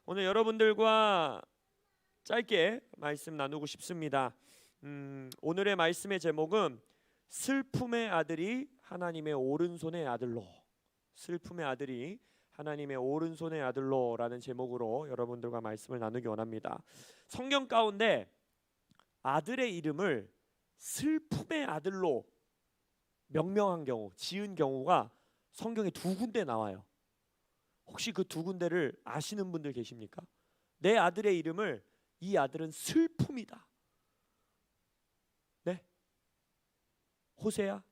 오늘 여러분들과 짧게 말씀 나누고 싶습니다. 오늘의 말씀의 제목은 슬픔의 아들이 하나님의 오른손의 아들로, 슬픔의 아들이 하나님의 오른손의 아들로 라는 제목으로 여러분들과 말씀을 나누기 원합니다. 성경 가운데 아들의 이름을 슬픔의 아들로 명명한 경우, 지은 경우가 성경에 두 군데 나와요. 혹시 그 두 군데를 아시는 분들 계십니까? 내 아들의 이름을, 이 아들은 슬픔이다. 네? 호세야?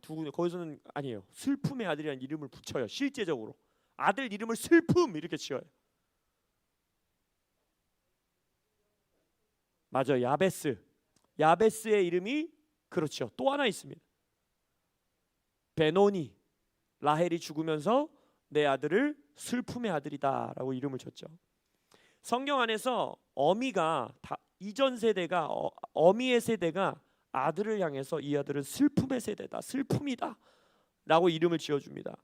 두 군데, 거기서는 아니에요. 슬픔의 아들이라는 이름을 붙여요. 실제적으로 아들 이름을 슬픔 이렇게 지어요. 맞아요. 야베스. 야베스의 이름이 그렇죠. 또 하나 있습니다. 베노니. 라헬이 죽으면서 내 아들을 슬픔의 아들이다 라고 이름을 줬죠. 성경 안에서 어미가 이전 세대가 어미의 세대가 아들을 향해서 이 아들은 슬픔의 세대다, 슬픔이다 라고 이름을 지어줍니다.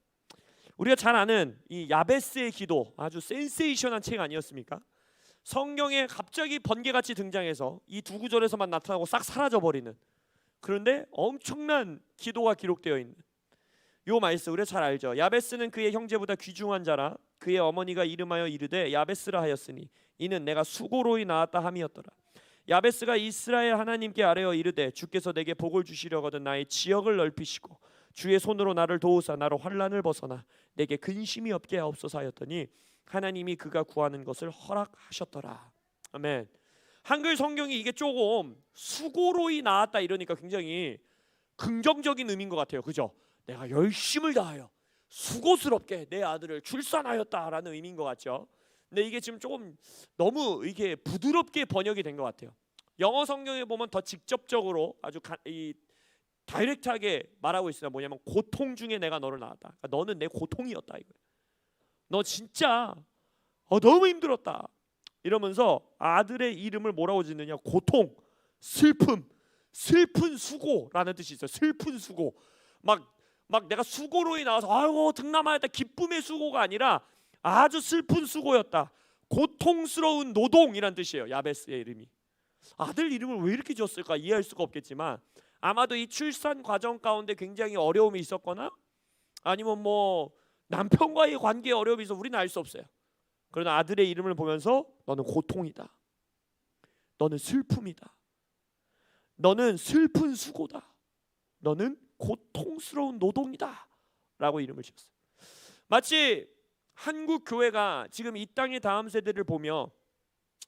우리가 잘 아는 이 야베스의 기도, 아주 센세이션한 책 아니었습니까? 성경에 갑자기 번개같이 등장해서 이 두 구절에서만 나타나고 싹 사라져버리는, 그런데 엄청난 기도가 기록되어 있는 요 말씀 우리가 잘 알죠. 야베스는 그의 형제보다 귀중한 자라. 그의 어머니가 이름하여 이르되 야베스라 하였으니 이는 내가 수고로이 낳았다 함이었더라. 야베스가 이스라엘 하나님께 아뢰어 이르되 주께서 내게 복을 주시려거든 나의 지역을 넓히시고 주의 손으로 나를 도우사 나로 환난을 벗어나 내게 근심이 없게 하옵소서 하였더니 하나님이 그가 구하는 것을 허락하셨더라. 아멘. 한글 성경이 이게 조금 수고로이 낳았다 이러니까 굉장히 긍정적인 의미인 것 같아요. 그죠? 내가 열심을 다하여 수고스럽게 내 아들을 출산하였다라는 의미인 것 같죠. 근데 이게 지금 조금 너무 이게 부드럽게 번역이 된 것 같아요. 영어 성경에 보면 더 직접적으로 아주 다이렉트하게 말하고 있어요. 뭐냐면 고통 중에 내가 너를 낳았다. 그러니까 너는 내 고통이었다 이거예요. 너 진짜 너무 힘들었다 이러면서 아들의 이름을 뭐라고 짓느냐? 고통, 슬픔, 슬픈 수고라는 뜻이 있어요. 슬픈 수고. 막 내가 수고로이 나와서 아이고 등남하였다 기쁨의 수고가 아니라 아주 슬픈 수고였다. 고통스러운 노동이란 뜻이에요. 야베스의 이름이. 아들 이름을 왜 이렇게 지었을까 이해할 수가 없겠지만 아마도 이 출산 과정 가운데 굉장히 어려움이 있었거나 아니면 뭐 남편과의 관계에 어려움이 있어 우리는 알 수 없어요. 그러나 아들의 이름을 보면서 너는 고통이다. 너는 슬픔이다. 너는 슬픈 수고다. 너는 고통스러운 노동이다 라고 이름을 지었어요. 마치 한국 교회가 지금 이 땅의 다음 세대를 보며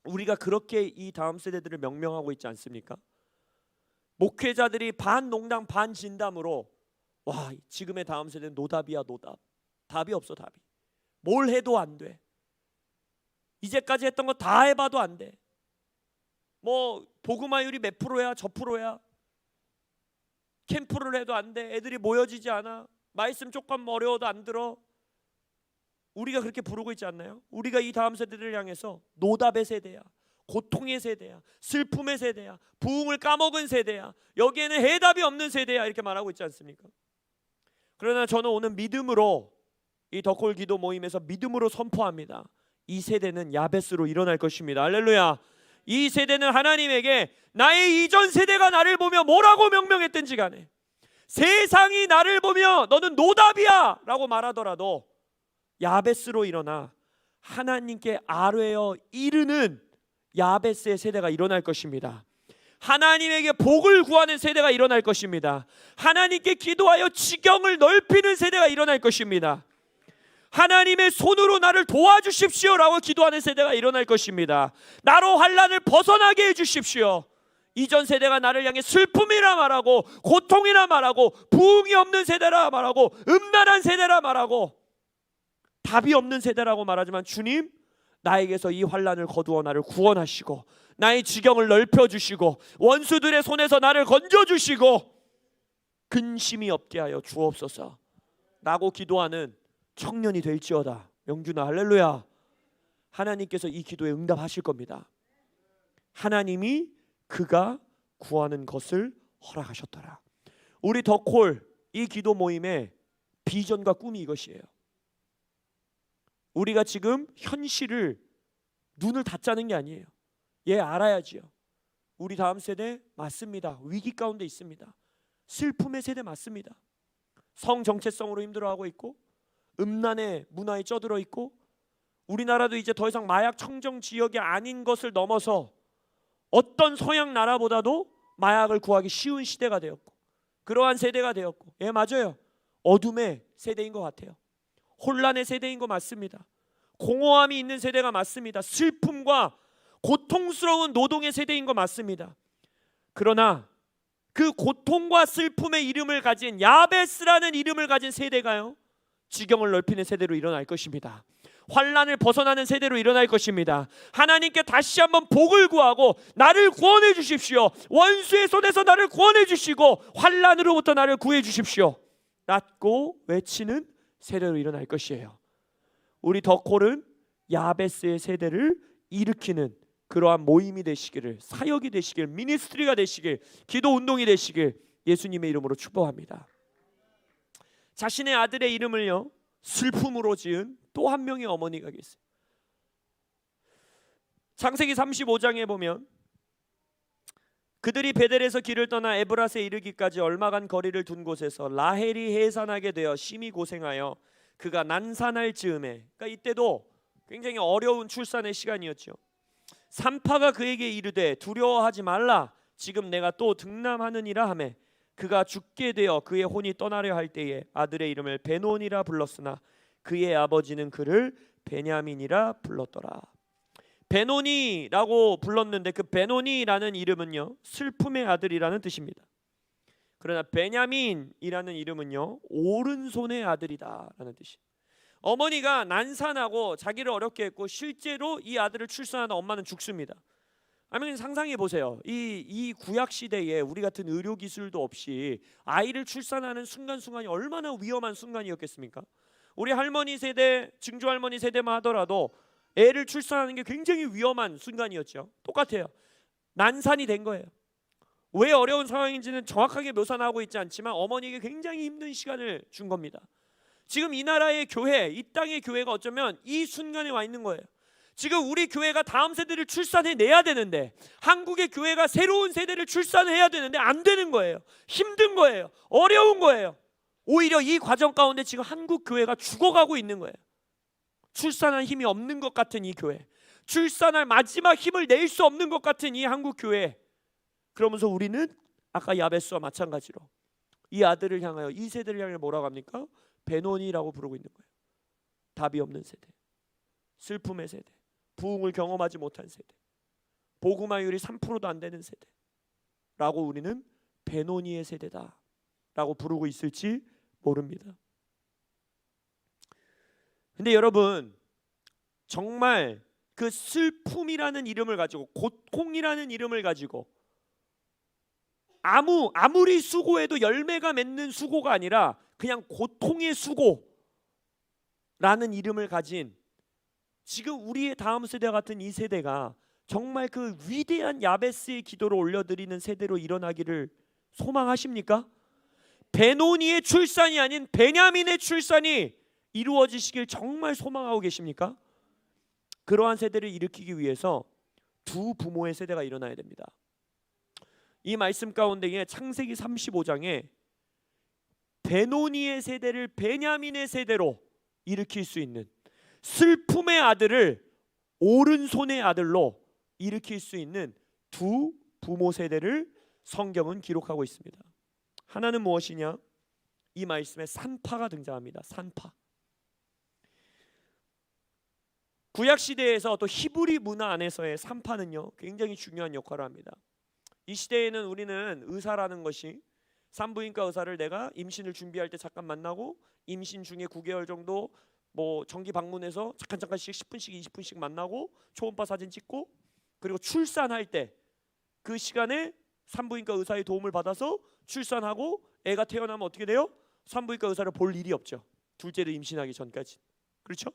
우리가 그렇게 이 다음 세대들을 명명하고 있지 않습니까? 목회자들이 반 농담 반 진담으로 와 지금의 다음 세대는 노답이야 노답. 답이 없어 답이. 뭘 해도 안 돼. 이제까지 했던 거 다 해봐도 안 돼. 뭐 복음화율이 몇 프로야 저 프로야. 캠프를 해도 안 돼. 애들이 모여지지 않아. 말씀 조금 어려워도 안 들어. 우리가 그렇게 부르고 있지 않나요? 우리가 이 다음 세대를 향해서 노답의 세대야, 고통의 세대야, 슬픔의 세대야, 부흥을 까먹은 세대야, 여기에는 해답이 없는 세대야 이렇게 말하고 있지 않습니까? 그러나 저는 오늘 믿음으로 이 덕골 기도 모임에서 믿음으로 선포합니다. 이 세대는 야베스로 일어날 것입니다. 할렐루야. 이 세대는 하나님에게 나의 이전 세대가 나를 보며 뭐라고 명명했든지 간에 세상이 나를 보며 너는 노답이야 라고 말하더라도 야베스로 일어나 하나님께 아뢰어 이르는 야베스의 세대가 일어날 것입니다. 하나님에게 복을 구하는 세대가 일어날 것입니다. 하나님께 기도하여 지경을 넓히는 세대가 일어날 것입니다. 하나님의 손으로 나를 도와주십시오 라고 기도하는 세대가 일어날 것입니다. 나로 환난을 벗어나게 해주십시오. 이전 세대가 나를 향해 슬픔이라 말하고 고통이라 말하고 부흥이 없는 세대라 말하고 음란한 세대라 말하고 답이 없는 세대라고 말하지만 주님 나에게서 이 환난을 거두어 나를 구원하시고 나의 지경을 넓혀주시고 원수들의 손에서 나를 건져주시고 근심이 없게 하여 주옵소서 라고 기도하는 청년이 될지어다. 명준아 할렐루야. 하나님께서 이 기도에 응답하실 겁니다. 하나님이 그가 구하는 것을 허락하셨더라. 우리 덕홀 이 기도 모임의 비전과 꿈이 이것이에요. 우리가 지금 현실을 눈을 닫자는 게 아니에요. 얘 알아야지요. 우리 다음 세대 맞습니다. 위기 가운데 있습니다. 슬픔의 세대 맞습니다. 성 정체성으로 힘들어하고 있고 음란의 문화에 쩌들어 있고 우리나라도 이제 더 이상 마약 청정 지역이 아닌 것을 넘어서 어떤 서양 나라보다도 마약을 구하기 쉬운 시대가 되었고 그러한 세대가 되었고, 예 맞아요. 어둠의 세대인 것 같아요. 혼란의 세대인 거 맞습니다. 공허함이 있는 세대가 맞습니다. 슬픔과 고통스러운 노동의 세대인 거 맞습니다. 그러나 그 고통과 슬픔의 이름을 가진 야베스라는 이름을 가진 세대가요, 지경을 넓히는 세대로 일어날 것입니다. 환란을 벗어나는 세대로 일어날 것입니다. 하나님께 다시 한번 복을 구하고 나를 구원해 주십시오. 원수의 손에서 나를 구원해 주시고 환란으로부터 나를 구해 주십시오. 라고 외치는 세대로 일어날 것이에요. 우리 덕홀은 야베스의 세대를 일으키는 그러한 모임이 되시기를, 사역이 되시길, 미니스트리가 되시길, 기도 운동이 되시길 예수님의 이름으로 축복합니다. 자신의 아들의 이름을요 슬픔으로 지은 또 한 명의 어머니가 계세요. 창세기 35장에 보면 그들이 베델에서 길을 떠나 에브라스에 이르기까지 얼마간 거리를 둔 곳에서 라헬이 해산하게 되어 심히 고생하여 그가 난산할 즈음에, 그러니까 이때도 굉장히 어려운 출산의 시간이었죠. 산파가 그에게 이르되 두려워하지 말라, 지금 내가 또 등남하느니라 하매 그가 죽게 되어 그의 혼이 떠나려 할 때에 아들의 이름을 베논이라 불렀으나 그의 아버지는 그를 베냐민이라 불렀더라. 베논이라고 불렀는데 그 베논이라는 이름은요 슬픔의 아들이라는 뜻입니다. 그러나 베냐민이라는 이름은요 오른손의 아들이다라는 뜻이에요. 어머니가 난산하고 자기를 어렵게 했고 실제로 이 아들을 출산하는 엄마는 죽습니다. 아니 상상해 보세요. 이 구약 시대에 우리 같은 의료 기술도 없이 아이를 출산하는 순간순간이 얼마나 위험한 순간이었겠습니까? 우리 할머니 세대, 증조 할머니 세대만 하더라도 애를 출산하는 게 굉장히 위험한 순간이었죠. 똑같아요. 난산이 된 거예요. 왜 어려운 상황인지는 정확하게 묘사는 하고 있지 않지만 어머니에게 굉장히 힘든 시간을 준 겁니다. 지금 이 나라의 교회, 이 땅의 교회가 어쩌면 이 순간에 와 있는 거예요. 지금 우리 교회가 다음 세대를 출산해내야 되는데, 한국의 교회가 새로운 세대를 출산해야 되는데 안 되는 거예요. 힘든 거예요. 어려운 거예요. 오히려 이 과정 가운데 지금 한국 교회가 죽어가고 있는 거예요. 출산할 힘이 없는 것 같은 이 교회, 출산할 마지막 힘을 낼 수 없는 것 같은 이 한국 교회. 그러면서 우리는 아까 야베스와 마찬가지로 이 아들을 향하여, 이 세대를 향해 뭐라고 합니까? 베논이라고 부르고 있는 거예요. 답이 없는 세대, 슬픔의 세대, 부흥을 경험하지 못한 세대, 복음화율이 3%도 안 되는 세대라고 우리는 베논이의 세대다라고 부르고 있을지 모릅니다. 근데 여러분, 정말 그 슬픔이라는 이름을 가지고, 고통이라는 이름을 가지고 아무리 수고해도 열매가 맺는 수고가 아니라 그냥 고통의 수고라는 이름을 가진 지금 우리의 다음 세대 같은 이 세대가 정말 그 위대한 야베스의 기도를 올려드리는 세대로 일어나기를 소망하십니까? 베노니의 출산이 아닌 베냐민의 출산이 이루어지시길 정말 소망하고 계십니까? 그러한 세대를 일으키기 위해서 두 부모의 세대가 일어나야 됩니다. 이 말씀 가운데에 창세기 35장에 베노니의 세대를 베냐민의 세대로 일으킬 수 있는, 슬픔의 아들을 오른손의 아들로 일으킬 수 있는 두 부모 세대를 성경은 기록하고 있습니다. 하나는 무엇이냐? 이 말씀에 산파가 등장합니다. 산파. 구약 시대에서 또 히브리 문화 안에서의 산파는요 굉장히 중요한 역할을 합니다. 이 시대에는 우리는 의사라는 것이, 산부인과 의사를 내가 임신을 준비할 때 잠깐 만나고 임신 중에 9개월 정도 뭐 정기 방문해서 잠깐씩 10분씩 20분씩 만나고 초음파 사진 찍고, 그리고 출산할 때 그 시간에 산부인과 의사의 도움을 받아서 출산하고 애가 태어나면 어떻게 돼요? 산부인과 의사를 볼 일이 없죠. 둘째를 임신하기 전까지. 그렇죠?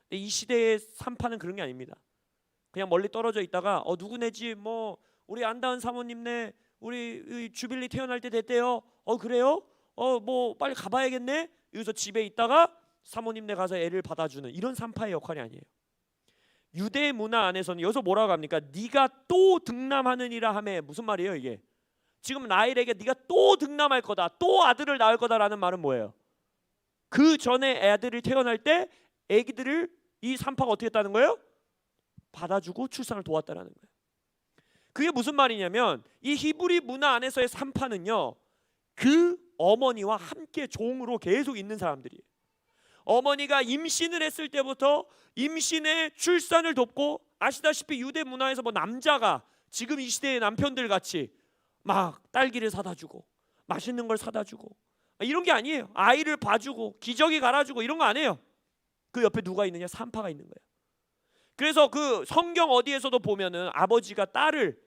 근데 이 시대의 산파는 그런 게 아닙니다. 그냥 멀리 떨어져 있다가 누구네지 뭐 우리 안다은 사모님네 우리 주빌리 태어날 때 됐대요. 그래요? 뭐 빨리 가봐야겠네. 여기서 집에 있다가 사모님네 가서 애를 받아주는 이런 산파의 역할이 아니에요. 유대 문화 안에서는 여기서 뭐라고 합니까? 네가 또 등남하느니라 하매 무슨 말이에요 이게? 지금 라헬에게 네가 또 등남할 거다, 또 아들을 낳을 거다라는 말은 뭐예요? 그 전에 애들이 태어날 때 애기들을 이 산파가 어떻게 했다는 거예요? 받아주고 출산을 도왔다라는 거예요. 그게 무슨 말이냐면 이 히브리 문화 안에서의 산파는요, 그 어머니와 함께 종으로 계속 있는 사람들이에요. 어머니가 임신을 했을 때부터 임신의 출산을 돕고, 아시다시피 유대 문화에서 뭐 남자가 지금 이 시대의 남편들 같이 막 딸기를 사다 주고 맛있는 걸 사다 주고 이런 게 아니에요. 아이를 봐주고 기저귀 갈아주고 이런 거 안 해요. 그 옆에 누가 있느냐? 산파가 있는 거예요. 그래서 그 성경 어디에서도 보면은 아버지가 딸을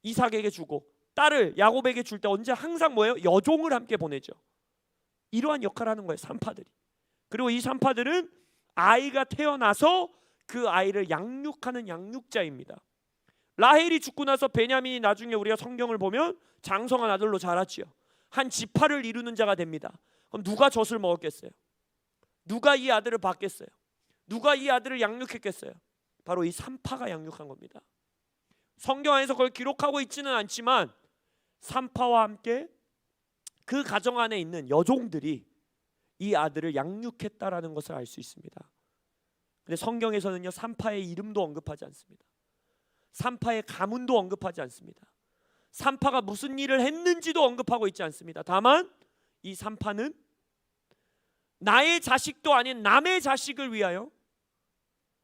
이삭에게 주고 딸을 야곱에게 줄 때 언제 항상 뭐예요? 여종을 함께 보내죠. 이러한 역할을 하는 거예요, 산파들이. 그리고 이 산파들은 아이가 태어나서 그 아이를 양육하는 양육자입니다. 라헬이 죽고 나서 베냐민이 나중에 우리가 성경을 보면 장성한 아들로 자랐지요. 한 지파를 이루는 자가 됩니다. 그럼 누가 젖을 먹었겠어요? 누가 이 아들을 봤겠어요? 누가 이 아들을 양육했겠어요? 바로 이 산파가 양육한 겁니다. 성경 안에서 그걸 기록하고 있지는 않지만 산파와 함께 그 가정 안에 있는 여종들이 이 아들을 양육했다라는 것을 알 수 있습니다. 근데 성경에서는요, 산파의 이름도 언급하지 않습니다. 산파의 가문도 언급하지 않습니다. 산파가 무슨 일을 했는지도 언급하고 있지 않습니다. 다만 이 산파는 나의 자식도 아닌 남의 자식을 위하여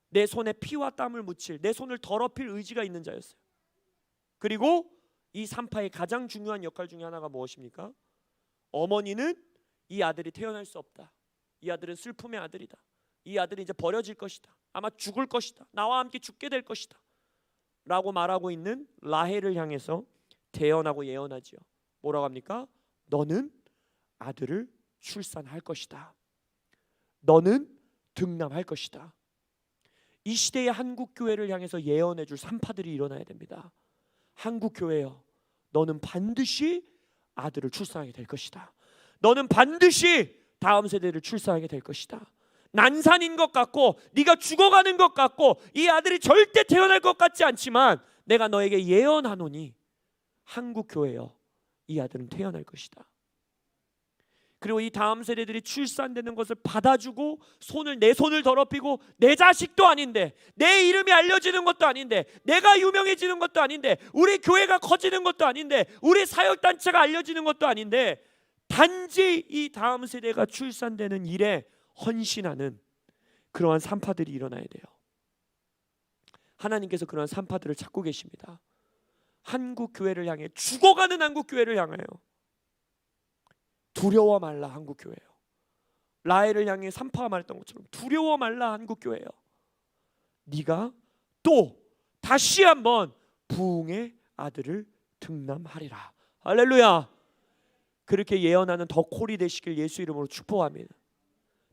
내 손에 피와 땀을 묻힐, 내 손을 더럽힐 의지가 있는 자였어요. 그리고 이 산파의 가장 중요한 역할 중에 하나가 무엇입니까? 어머니는 이 아들이 태어날 수 없다, 이 아들은 슬픔의 아들이다, 이 아들이 이제 버려질 것이다, 아마 죽을 것이다, 나와 함께 죽게 될 것이다 라고 말하고 있는 라헬을 향해서 대언하고 예언하지요. 뭐라고 합니까? 너는 아들을 출산할 것이다, 너는 등남할 것이다. 이 시대의 한국교회를 향해서 예언해 줄 산파들이 일어나야 됩니다. 한국교회여, 너는 반드시 아들을 출산하게 될 것이다. 너는 반드시 다음 세대를 출산하게 될 것이다. 난산인 것 같고 네가 죽어가는 것 같고 이 아들이 절대 태어날 것 같지 않지만 내가 너에게 예언하노니 한국교회여, 이 아들은 태어날 것이다. 그리고 이 다음 세대들이 출산되는 것을 받아주고 내 손을 더럽히고, 내 자식도 아닌데, 내 이름이 알려지는 것도 아닌데, 내가 유명해지는 것도 아닌데, 우리 교회가 커지는 것도 아닌데, 우리 사역단체가 알려지는 것도 아닌데, 단지 이 다음 세대가 출산되는 일에 헌신하는 그러한 산파들이 일어나야 돼요. 하나님께서 그러한 산파들을 찾고 계십니다. 한국교회를 향해, 죽어가는 한국교회를 향하여 두려워 말라 한국교회요. 라헬을 향해 산파가 말했던 것처럼 두려워 말라 한국교회요. 네가 또 다시 한번 부흥의 아들을 등남하리라. 할렐루야. 그렇게 예언하는 더 콜이 되시길 예수 이름으로 축복합니다.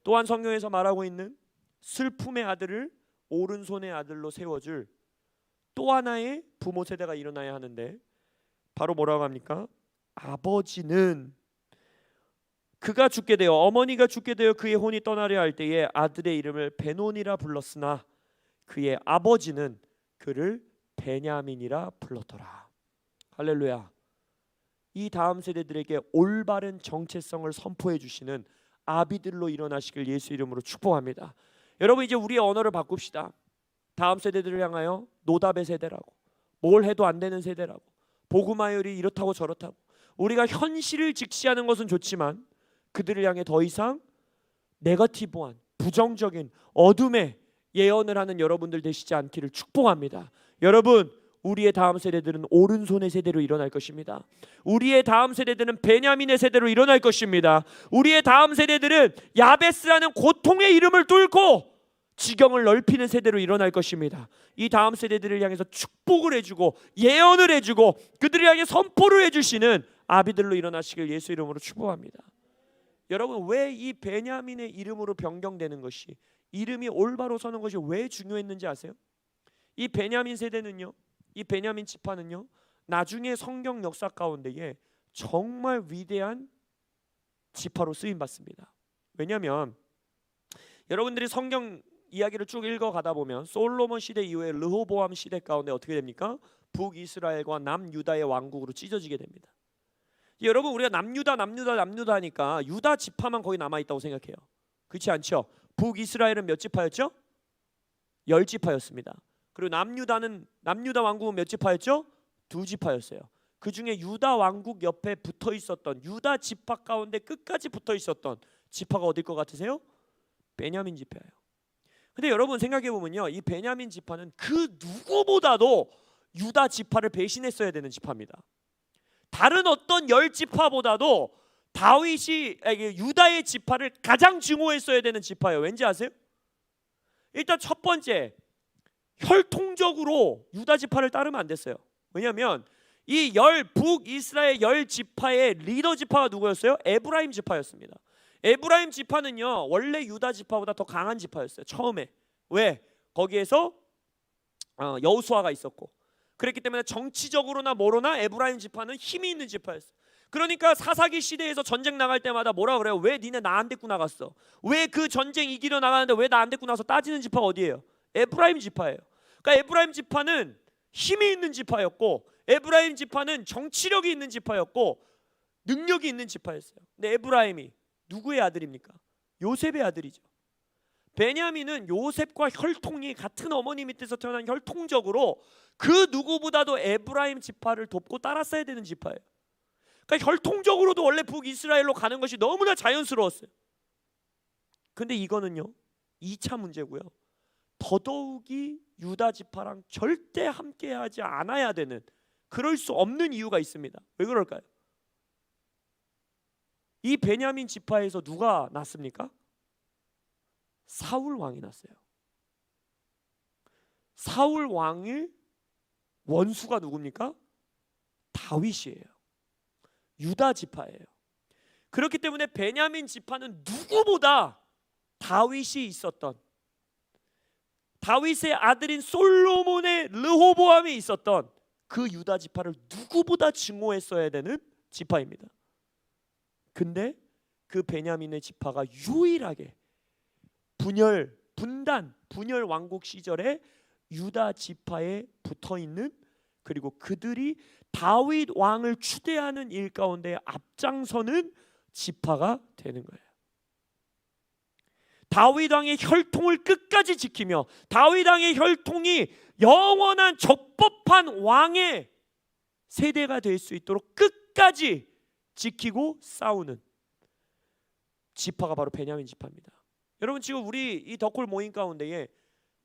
또한 성경에서 말하고 있는 슬픔의 아들을 오른손의 아들로 세워줄 또 하나의 부모 세대가 일어나야 하는데, 바로 뭐라고 합니까? 아버지는 그가 죽게 되어, 어머니가 죽게 되어 그의 혼이 떠나려 할 때에 아들의 이름을 베논이라 불렀으나 그의 아버지는 그를 베냐민이라 불렀더라. 할렐루야. 이 다음 세대들에게 올바른 정체성을 선포해 주시는 아비들로 일어나시길 예수 이름으로 축복합니다. 여러분, 이제 우리의 언어를 바꿉시다. 다음 세대들을 향하여 노답의 세대라고, 뭘 해도 안 되는 세대라고, 복음화율이 이렇다고 저렇다고, 우리가 현실을 직시하는 것은 좋지만 그들을 향해 더 이상 네거티브한, 부정적인 어둠의 예언을 하는 여러분들 되시지 않기를 축복합니다. 여러분, 우리의 다음 세대들은 오른손의 세대로 일어날 것입니다. 우리의 다음 세대들은 베냐민의 세대로 일어날 것입니다. 우리의 다음 세대들은 야베스라는 고통의 이름을 뚫고 지경을 넓히는 세대로 일어날 것입니다. 이 다음 세대들을 향해서 축복을 해주고 예언을 해주고 그들을 향해 선포를 해주시는 아비들로 일어나시길 예수 이름으로 축복합니다. 여러분, 왜 이 베냐민의 이름으로 변경되는 것이, 이름이 올바로 서는 것이 왜 중요했는지 아세요? 이 베냐민 세대는요, 이 베냐민 지파는요, 나중에 성경 역사 가운데에 정말 위대한 지파로 쓰임 받습니다. 왜냐하면 여러분들이 성경 이야기를 쭉 읽어가다 보면 솔로몬 시대 이후에 르호보암 시대 가운데 어떻게 됩니까? 북이스라엘과 남유다의 왕국으로 찢어지게 됩니다. 여러분, 우리가 남유다 하니까 유다 지파만 거기 남아있다고 생각해요. 그렇지 않죠? 북이스라엘은 몇 지파였죠? 10지파였습니다. 그리고 남유다 왕국은 몇 지파였죠? 2지파였어요. 그 중에 유다 왕국 옆에 붙어 있었던 유다 지파 가운데 끝까지 붙어 있었던 지파가 어딜 것 같으세요? 베냐민 지파예요. 근데 여러분 생각해 보면요, 이 베냐민 지파는 그 누구보다도 유다 지파를 배신했어야 되는 지파입니다. 다른 어떤 10지파보다도 다윗이 유다의 지파를 가장 증오했어야 되는 지파예요. 왠지 아세요? 일단 첫 번째, 혈통적으로 유다 지파를 따르면 안 됐어요. 왜냐하면 이 북이스라엘 10지파의 리더 지파가 누구였어요? 에브라임 지파였습니다. 에브라임 지파는요 원래 유다 지파보다 더 강한 지파였어요. 처음에. 왜? 거기에서 여호수아가 있었고, 그랬기 때문에 정치적으로나 뭐로나 에브라임 지파는 힘이 있는 지파였어요. 그러니까 사사기 시대에서 전쟁 나갈 때마다 뭐라 그래요? 왜 니네 나 안 데리고 나갔어? 왜 그 전쟁 이기려 나가는데 왜 나 안 데리고 나서 따지는 지파가 어디예요? 에브라임 지파예요. 그러니까 에브라임 지파는 힘이 있는 지파였고, 에브라임 지파는 정치력이 있는 지파였고, 능력이 있는 지파였어요. 근데 에브라임이 누구의 아들입니까? 요셉의 아들이죠. 베냐민은 요셉과 혈통이 같은 어머니 밑에서 태어난 혈통적으로 그 누구보다도 에브라임 지파를 돕고 따랐어야 되는 지파예요. 그러니까 혈통적으로도 원래 북이스라엘로 가는 것이 너무나 자연스러웠어요. 근데 이거는요 2차 문제고요. 더더욱이 유다 지파랑 절대 함께하지 않아야 되는, 그럴 수 없는 이유가 있습니다. 왜 그럴까요? 이 베냐민 지파에서 누가 났습니까? 사울 왕이 났어요. 사울 왕의 원수가 누굽니까? 다윗이에요. 유다 지파예요. 그렇기 때문에 베냐민 지파는 누구보다 다윗이 있었던, 다윗의 아들인 솔로몬의 르호보암이 있었던 그 유다 지파를 누구보다 증오했어야 되는 지파입니다. 근데 그 베냐민의 지파가 유일하게 분열 왕국 시절에 유다 지파에 붙어 있는, 그리고 그들이 다윗 왕을 추대하는 일 가운데 앞장서는 지파가 되는 거예요. 다윗 왕의 혈통을 끝까지 지키며 다윗 왕의 혈통이 영원한 적법한 왕의 세대가 될 수 있도록 끝까지 지키고 싸우는 지파가 바로 베냐민 지파입니다. 여러분, 지금 우리 이 덕골 모임 가운데에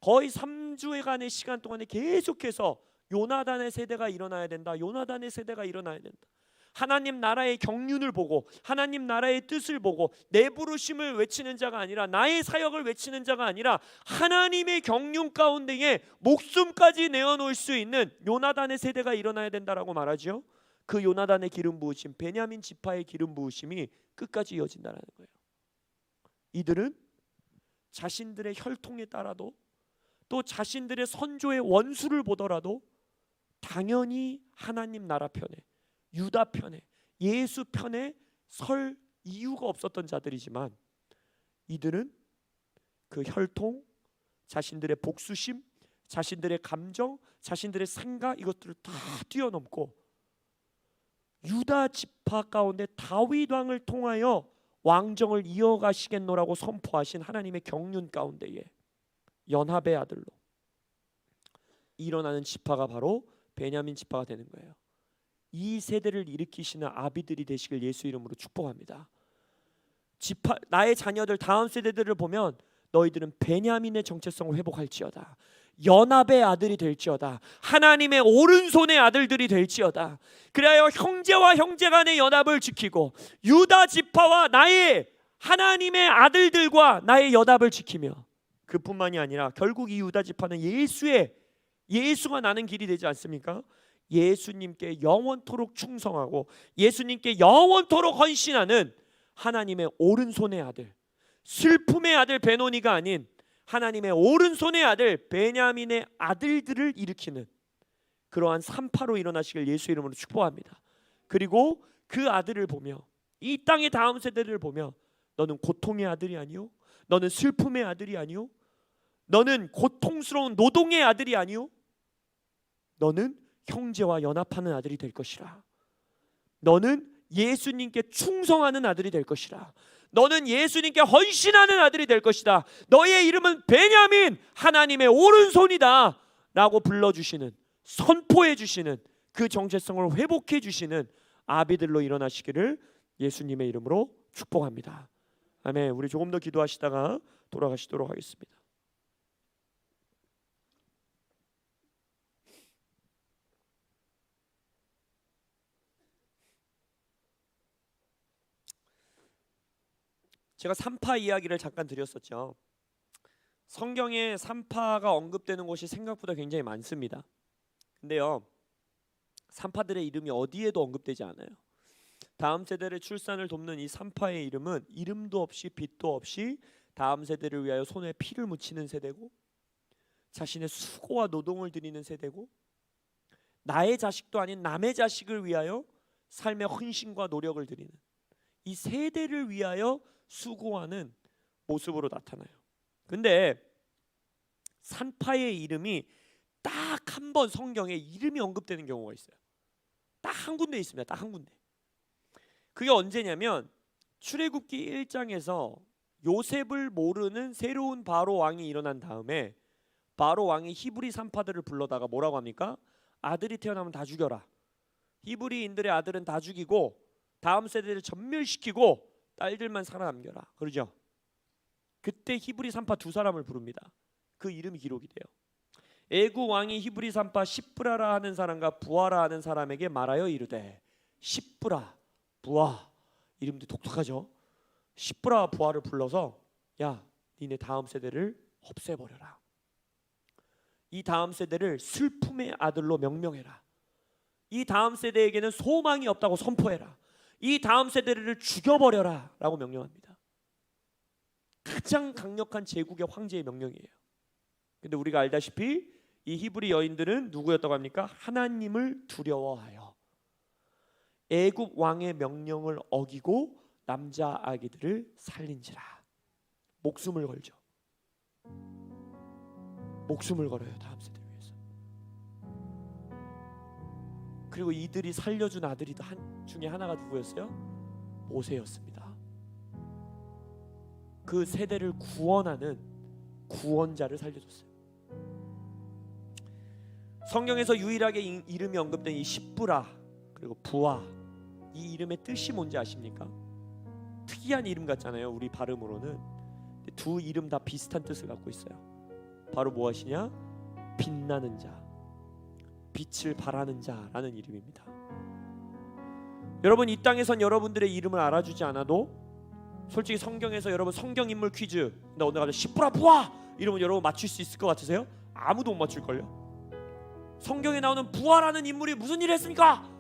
거의 3주간의 시간 동안에 계속해서 요나단의 세대가 일어나야 된다, 요나단의 세대가 일어나야 된다, 하나님 나라의 경륜을 보고 하나님 나라의 뜻을 보고 내 부르심을 외치는 자가 아니라, 나의 사역을 외치는 자가 아니라 하나님의 경륜 가운데에 목숨까지 내어놓을 수 있는 요나단의 세대가 일어나야 된다라고 말하죠. 그 요나단의 기름 부으심, 베냐민 지파의 기름 부으심이 끝까지 이어진다는 거예요. 이들은 자신들의 혈통에 따라도, 또 자신들의 선조의 원수를 보더라도 당연히 하나님 나라 편에, 유다 편에, 예수 편에 설 이유가 없었던 자들이지만, 이들은 그 혈통, 자신들의 복수심, 자신들의 감정, 자신들의 생각, 이것들을 다 뛰어넘고 유다 지파 가운데 다윗 왕을 통하여 왕정을 이어가시겠노라고 선포하신 하나님의 경륜 가운데에 연합의 아들로 일어나는 지파가 바로 베냐민 지파가 되는 거예요. 이 세대를 일으키시는 아비들이 되시길 예수 이름으로 축복합니다. 나의 자녀들, 다음 세대들을 보면 너희들은 베냐민의 정체성을 회복할지어다, 연합의 아들이 될지어다, 하나님의 오른손의 아들들이 될지어다. 그래야 형제와 형제 간의 연합을 지키고 유다 지파와 나의 하나님의 아들들과 나의 연합을 지키며, 그뿐만이 아니라 결국 이 유다 지파는 예수가 나는 길이 되지 않습니까? 예수님께 영원토록 충성하고 예수님께 영원토록 헌신하는 하나님의 오른손의 아들, 슬픔의 아들 베노니가 아닌 하나님의 오른손의 아들 베냐민의 아들들을 일으키는 그러한 산파로 일어나시길 예수 이름으로 축복합니다. 그리고 그 아들을 보며, 이 땅의 다음 세대를 보며, 너는 고통의 아들이 아니요, 너는 슬픔의 아들이 아니요, 너는 고통스러운 노동의 아들이 아니오. 너는 형제와 연합하는 아들이 될 것이라. 너는 예수님께 충성하는 아들이 될 것이라. 너는 예수님께 헌신하는 아들이 될 것이다. 너의 이름은 베냐민, 하나님의 오른손이다 라고 불러주시는, 선포해 주시는, 그 정체성을 회복해 주시는 아비들로 일어나시기를 예수님의 이름으로 축복합니다. 아멘. 우리 조금 더 기도하시다가 돌아가시도록 하겠습니다. 제가 산파 이야기를 잠깐 드렸었죠. 성경에 산파가 언급되는 곳이 생각보다 굉장히 많습니다. 근데요, 산파들의 이름이 어디에도 언급되지 않아요. 다음 세대의 출산을 돕는 이 산파의 이름은 이름도 없이 빛도 없이 다음 세대를 위하여 손에 피를 묻히는 세대고, 자신의 수고와 노동을 드리는 세대고, 나의 자식도 아닌 남의 자식을 위하여 삶의 헌신과 노력을 드리는 이 세대를 위하여 수고하는 모습으로 나타나요. 근데 산파의 이름이 딱 한 번 성경에 이름이 언급되는 경우가 있어요. 딱 한 군데 있습니다. 딱 한 군데. 그게 언제냐면 출애굽기 1장에서 요셉을 모르는 새로운 바로 왕이 일어난 다음에 바로 왕이 히브리 산파들을 불러다가 뭐라고 합니까? 아들이 태어나면 다 죽여라. 히브리인들의 아들은 다 죽이고 다음 세대를 전멸시키고 딸들만 살아남겨라. 그러죠? 그때 히브리 산파 두 사람을 부릅니다. 그 이름이 기록이 돼요. 애굽 왕이 히브리 산파 십브라라 하는 사람과 부하라 하는 사람에게 말하여 이르되, 십브라, 부하, 이름도 독특하죠. 십브라와 부하를 불러서 야, 니네 다음 세대를 없애버려라. 이 다음 세대를 슬픔의 아들로 명명해라. 이 다음 세대에게는 소망이 없다고 선포해라. 이 다음 세대를 죽여버려라 라고 명령합니다. 가장 강력한 제국의 황제의 명령이에요. 근데 우리가 알다시피 이 히브리 여인들은 누구였다고 합니까? 하나님을 두려워하여 애굽 왕의 명령을 어기고 남자 아기들을 살린지라. 목숨을 걸죠. 목숨을 걸어요. 다음 세대를 위해서. 그리고 이들이 살려준 아들이 중에 하나가 누구였어요? 모세였습니다. 그 세대를 구원하는 구원자를 살려줬어요. 성경에서 유일하게 이름이 언급된 이 십브라 그리고 부하, 이 이름의 뜻이 뭔지 아십니까? 특이한 이름 같잖아요. 우리 발음으로는. 두 이름 다 비슷한 뜻을 갖고 있어요. 바로 무엇이냐? 빛나는 자, 빛을 발하는 자라는 이름입니다. 여러분, 이 땅에선 여러분들의 이름을 알아주지 않아도 솔직히 성경에서 여러분 성경 인물 퀴즈 나 오늘 가서 십브라 부하 이러면 여러분 맞출 수 있을 것 같으세요? 아무도 못 맞출걸요. 성경에 나오는 부하라는 인물이 무슨 일을 했습니까?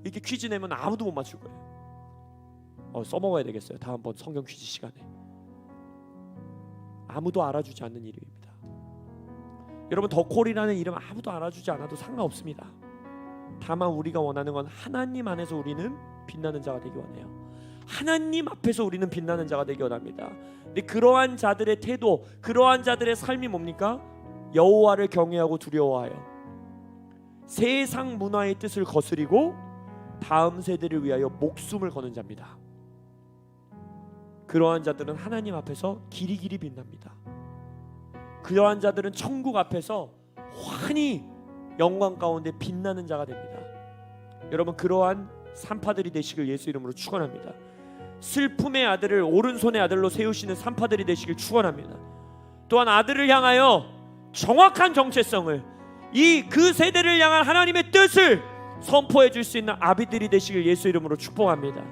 이렇게 퀴즈 내면 아무도 못 맞출 거예요. 써먹어야 되겠어요. 다음번 성경 퀴즈 시간에. 아무도 알아주지 않는 이름입니다. 여러분, 더콜이라는 이름 아무도 알아주지 않아도 상관없습니다. 다만 우리가 원하는 건 하나님 안에서 우리는 빛나는 자가 되기 원해요. 하나님 앞에서 우리는 빛나는 자가 되기 원합니다. 근데 그러한 자들의 태도, 그러한 자들의 삶이 뭡니까? 여호와를 경외하고 두려워하여 세상 문화의 뜻을 거스리고 다음 세대를 위하여 목숨을 거는 자입니다. 그러한 자들은 하나님 앞에서 길이길이 빛납니다. 그러한 자들은 천국 앞에서 환히 영광 가운데 빛나는 자가 됩니다. 여러분, 그러한 산파들이 되시길 예수 이름으로 축원합니다. 슬픔의 아들을 오른손의 아들로 세우시는 산파들이 되시길 축원합니다. 또한 아들을 향하여 정확한 정체성을, 그 세대를 향한 하나님의 뜻을 선포해 줄 수 있는 아비들이 되시길 예수 이름으로 축복합니다.